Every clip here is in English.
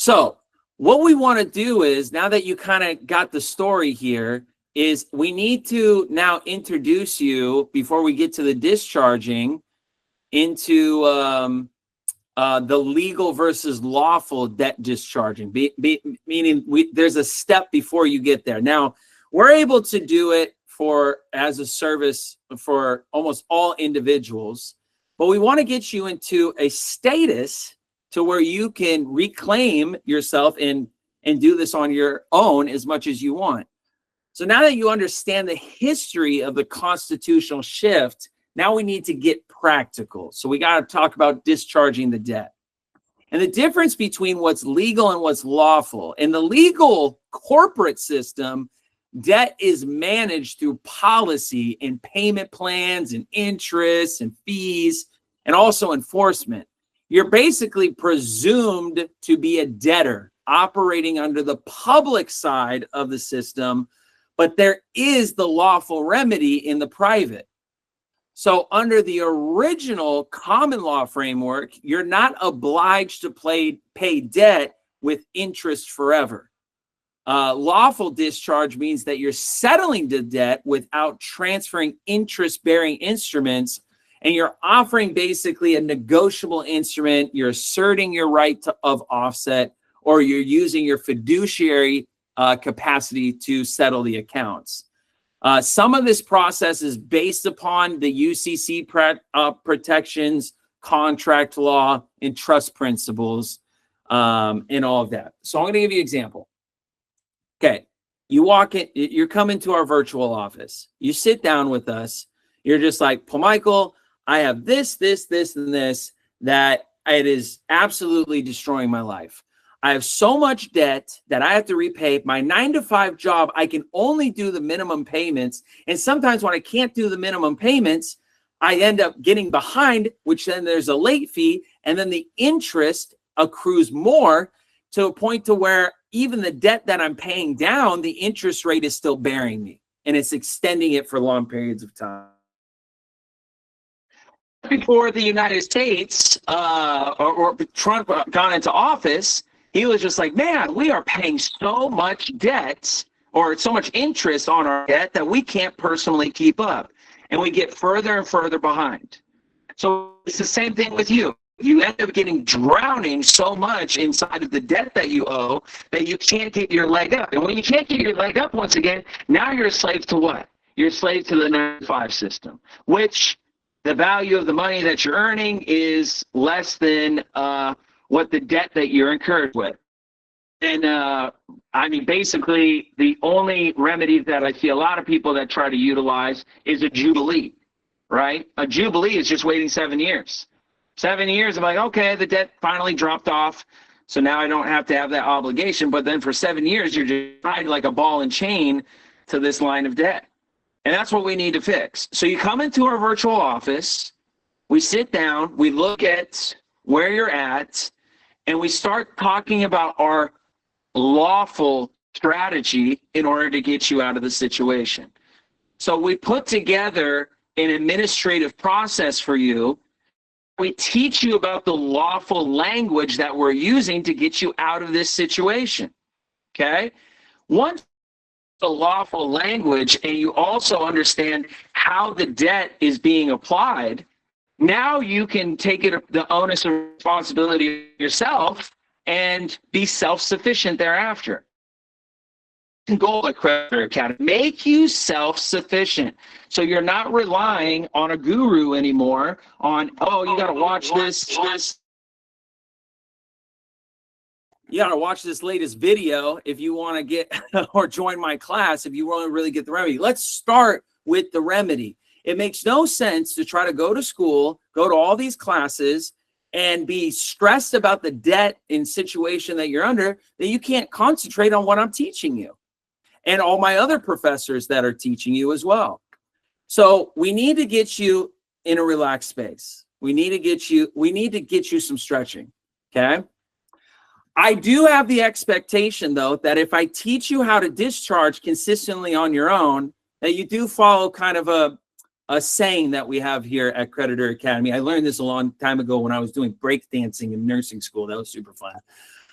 So what we want to do is, now that you kind of got the story here, is we need to now introduce you, before we get to the discharging, into the legal versus lawful debt discharging, meaning there's a step before you get there. Now, we're able to do it as a service for almost all individuals, but we want to get you into a status to where you can reclaim yourself and do this on your own as much as you want. So now that you understand the history of the constitutional shift, now we need to get practical. So we got to talk about discharging the debt. And the difference between what's legal and what's lawful. In the legal corporate system, debt is managed through policy and payment plans and interest and fees and also enforcement. You're basically presumed to be a debtor operating under the public side of the system, but there is the lawful remedy in the private. So under the original common law framework, you're not obliged to pay debt with interest forever. Lawful discharge means that you're settling the debt without transferring interest-bearing instruments, and you're offering basically a negotiable instrument. You're asserting your right of offset, or you're using your fiduciary capacity to settle the accounts. Some of this process is based upon the UCC protections, contract law, and trust principles, and all of that. So I'm going to give you an example. Okay, you walk in, you're coming to our virtual office. You sit down with us. You're just like, Paul Michael, I have this, and this, that it is absolutely destroying my life. I have so much debt that I have to repay. My 9-to-5 job, I can only do the minimum payments. And sometimes when I can't do the minimum payments, I end up getting behind, which then there's a late fee. And then the interest accrues more to a point to where even the debt that I'm paying down, the interest rate is still bearing me. And it's extending it for long periods of time. Before the United States or Trump got into office, he was just like, man, we are paying so much debt or so much interest on our debt that we can't personally keep up. And we get further and further behind. So it's the same thing with you. You end up drowning so much inside of the debt that you owe that you can't get your leg up. And when you can't get your leg up once again, now you're a slave to what? You're a slave to the 9-to-5 system, which the value of the money that you're earning is less than what the debt that you're incurred with. And I mean, basically, the only remedy that I see a lot of people that try to utilize is a jubilee, right? A jubilee is just waiting 7 years. 7 years, I'm like, okay, the debt finally dropped off, so now I don't have to have that obligation. But then for 7 years, you're just tied like a ball and chain to this line of debt. And that's what we need to fix. So you come into our virtual office, we sit down, we look at where you're at, and we start talking about our lawful strategy in order to get you out of the situation. So we put together an administrative process for you. We teach you about the lawful language that we're using to get you out of this situation, okay? Once the lawful language and you also understand how the debt is being applied, now you can take the onus and responsibility yourself and be self-sufficient thereafter. Goal at Creditor Academy, make you self-sufficient. So you're not relying on a guru anymore on, oh, you got to watch this. You got to watch this latest video if you want to get or join my class if you want to really get the remedy. Let's start with the remedy. It makes no sense to try to go to school, go to all these classes, and be stressed about the debt and situation that you're under that you can't concentrate on what I'm teaching you. And all my other professors that are teaching you as well. So we need to get you in a relaxed space. We need to get you some stretching, okay? I do have the expectation, though, that if I teach you how to discharge consistently on your own, that you do follow kind of a saying that we have here at Creditor Academy. I learned this a long time ago when I was doing breakdancing in nursing school. That was super fun.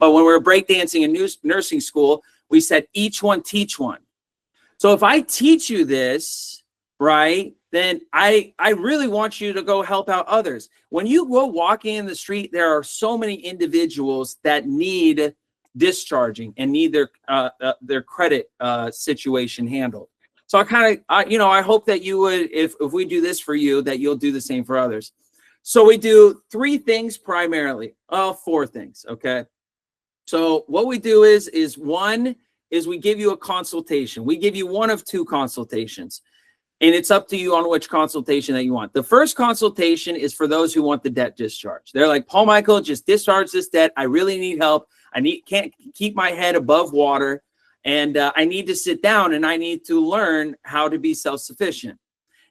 But when we were breakdancing in nursing school, we said, each one teach one. So if I teach you this, right, then I really want you to go help out others. When you go walking in the street, there are so many individuals that need discharging and need their credit situation handled. So I hope that you would, if we do this for you, that you'll do the same for others. So we do 3 things primarily, 4 things, okay? So what we do is one is we give you a consultation. We give you one of 2 consultations, and it's up to you on which consultation that you want. The first consultation is for those who want the debt discharge. They're like, Paul Michael, just discharge this debt. I really need help. Can't keep my head above water, and I need to sit down and I need to learn how to be self-sufficient.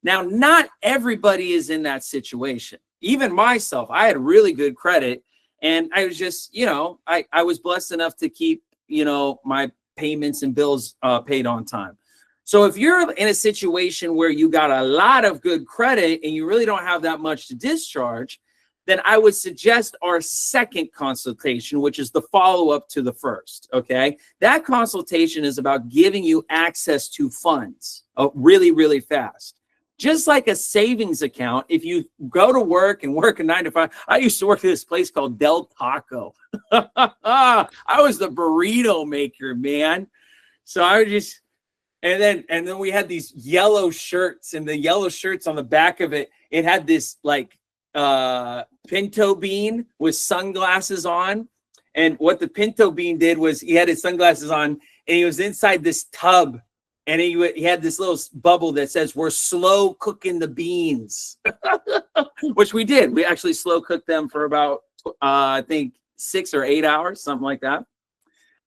Now, not everybody is in that situation. Even myself, I had really good credit, and I was just, I was blessed enough to keep, my payments and bills paid on time. So if you're in a situation where you got a lot of good credit and you really don't have that much to discharge, then I would suggest our second consultation, which is the follow-up to the first, okay? That consultation is about giving you access to funds really, really fast. Just like a savings account, if you go to work and work a 9 to 5, I used to work at this place called Del Taco. I was the burrito maker, man. So I would just, and then we had these yellow shirts, and the yellow shirts on the back of it, it had this like pinto bean with sunglasses on. And what the pinto bean did was he had his sunglasses on, and he was inside this tub. And he had this little bubble that says, we're slow cooking the beans, which we did. We actually slow cooked them for about, I think, 6 or 8 hours, something like that.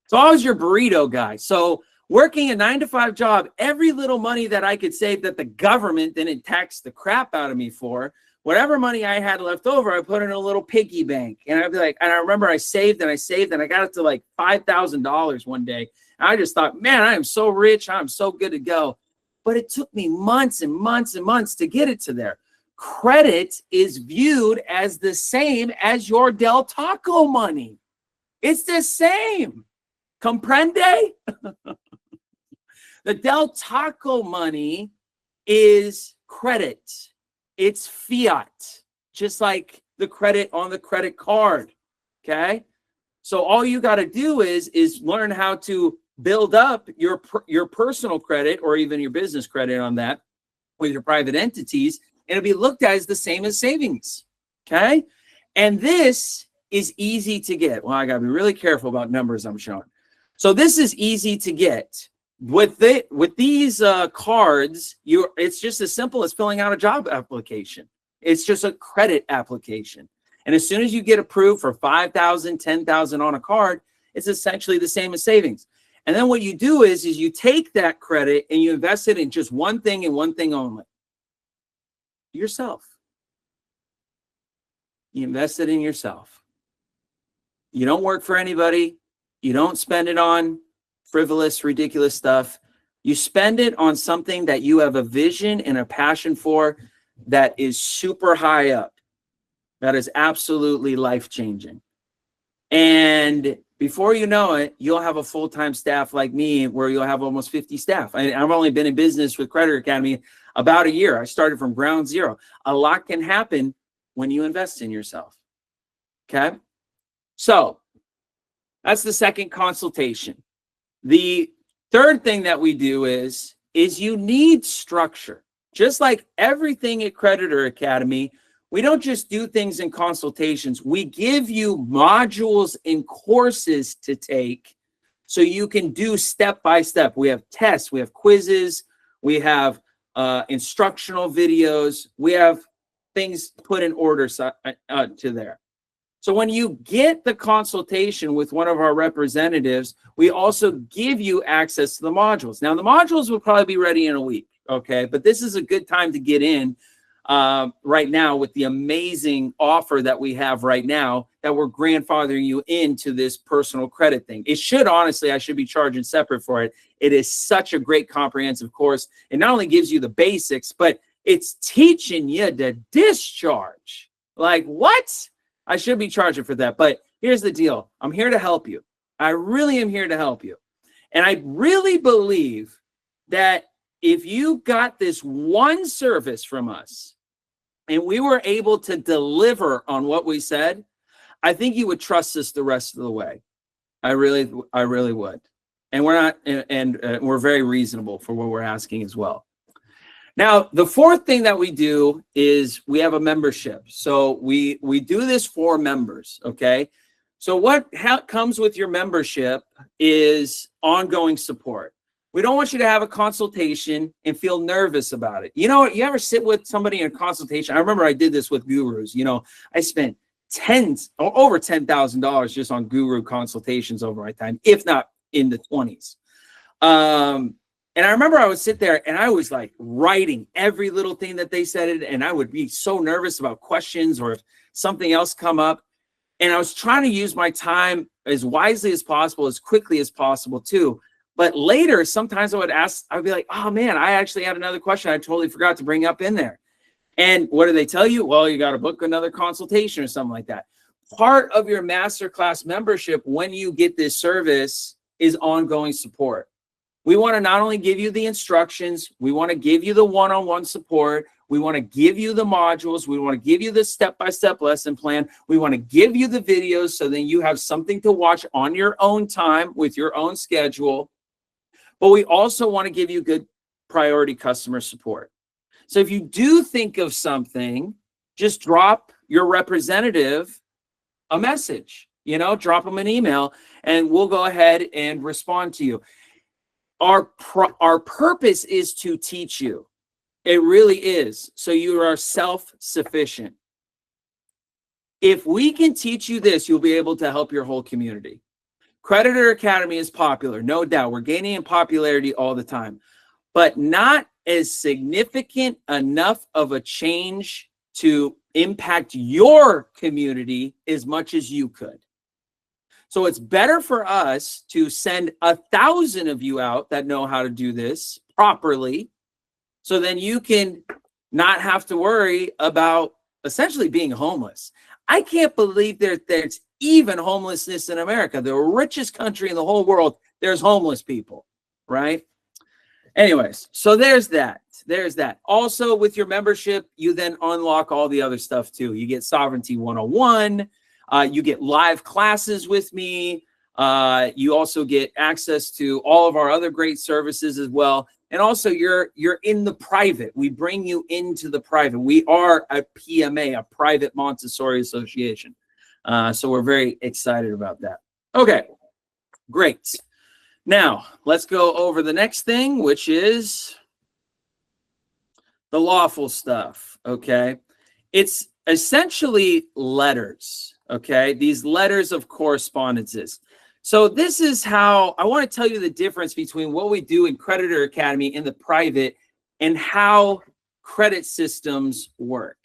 So I was your burrito guy. So working a 9 to 5 job, every little money that I could save that the government didn't tax the crap out of me for, whatever money I had left over, I put in a little piggy bank. And I'd be like, and I remember I saved and I saved, and I got it to like $5,000 one day. I just thought, man, I am so rich. I'm so good to go. But it took me months and months and months to get it to there. Credit is viewed as the same as your Del Taco money. It's the same. Comprende? The Del Taco money is credit. It's fiat, just like the credit on the credit card. Okay? So all you got to do is learn how to build up your personal credit, or even your business credit on that with your private entities, and it'll be looked at as the same as savings. Okay? And this is easy to get. Well, I got to be really careful about numbers I'm showing. So this is easy to get. With these cards, it's just as simple as filling out a job application. It's just a credit application. And as soon as you get approved for $5,000, $10,000 on a card, it's essentially the same as savings. And then what you do is you take that credit and you invest it in just one thing and one thing only. Yourself. You invest it in yourself. You don't work for anybody. You don't spend it on frivolous, ridiculous stuff. You spend it on something that you have a vision and a passion for that is super high up. That is absolutely life-changing. And before you know it, you'll have a full-time staff like me, where you'll have almost 50 staff. I've only been in business with Creditor Academy about a year. I started from ground zero. A lot can happen when you invest in yourself. Okay? So that's the second consultation. The third thing that we do is you need structure. Just like everything at Creditor Academy, we don't just do things in consultations. We give you modules and courses to take so you can do step by step. We have tests, we have quizzes, we have instructional videos, we have things put in order to there. So when you get the consultation with one of our representatives, we also give you access to the modules. Now, the modules will probably be ready in a week, okay? But this is a good time to get in right now with the amazing offer that we have right now, that we're grandfathering you into this personal credit thing. It should, honestly, I should be charging separate for it. It is such a great comprehensive course. It not only gives you the basics, but it's teaching you to discharge. Like, what? I should be charging for that, but here's the deal. I'm here to help you. I really am here to help you. And I really believe that if you got this one service from us and we were able to deliver on what we said, I think you would trust us the rest of the way. I really would. And we're not, and we're very reasonable for what we're asking as well. Now, the fourth thing that we do is we have a membership. So we do this for members, okay? So what comes with your membership is ongoing support. We don't want you to have a consultation and feel nervous about it. You know, you ever sit with somebody in a consultation? I remember I did this with gurus. You know, I spent over $10,000 just on guru consultations over my time, if not in the 20s. And I remember I would sit there and I was like writing every little thing that they said, and I would be so nervous about questions or if something else come up. And I was trying to use my time as wisely as possible, as quickly as possible too. But later, sometimes I would be like, oh man, I actually had another question I totally forgot to bring up in there. And what do they tell you? Well, you got to book another consultation or something like that. Part of your masterclass membership, when you get this service, is ongoing support. We want to not only give you the instructions, we want to give you the one-on-one support. We want to give you the modules. We want to give you the step-by-step lesson plan. We want to give you the videos so then you have something to watch on your own time with your own schedule. But we also want to give you good priority customer support. So if you do think of something, just drop your representative a message, you know, drop them an email and we'll go ahead and respond to you. Our purpose is to teach you. It really is. So you are self-sufficient. If we can teach you this, you'll be able to help your whole community. Creditor Academy is popular, no doubt. We're gaining in popularity all the time, but not as significant enough of a change to impact your community as much as you could. So it's better for us to send 1,000 of you out that know how to do this properly, so then you can not have to worry about essentially being homeless. I can't believe there's even homelessness in America. The richest country in the whole world, there's homeless people, right? Anyways, so there's that. There's that. Also, with your membership, you then unlock all the other stuff too. You get Sovereignty 101. You get live classes with me. You also get access to all of our other great services as well. And also you're in the private. We bring you into the private. We are a PMA, a private Montessori association. So we're very excited about that. Okay, great. Now let's go over the next thing, which is the lawful stuff. Okay. It's essentially letters. Okay. These letters of correspondences. So this is how I want to tell you the difference between what we do in Creditor Academy in the private and how credit systems work.